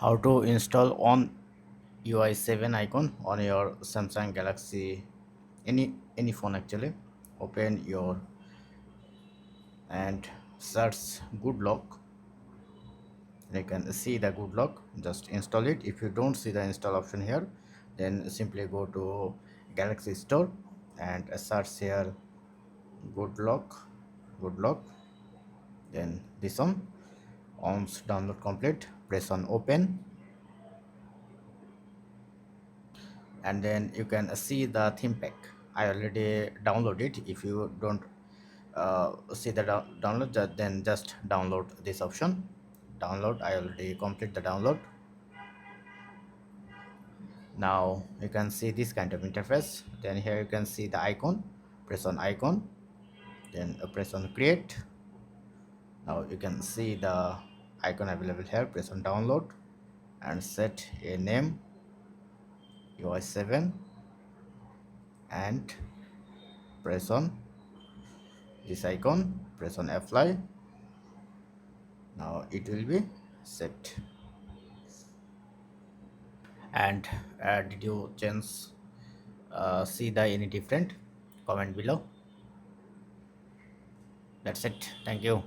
How to install on UI 7 icon on your Samsung Galaxy, any phone actually. Open your and search good lock. You can see the good lock, just install it. If you don't see the install option here, then simply go to Galaxy Store and search here good lock, good lock. Then this one, once download complete, press on open, and then you can see the theme pack. I already downloaded it. If you don't see the download, then just download this option. Download, I already complete the download. Now you can see this kind of interface. Then here you can see the icon, press on icon, then press on create. Now you can see the icon available here. Press on download and set a name, UI 7, and press on this icon, press on apply. Now it will be set. And did you change, see the any different? Comment below. That's it, thank you.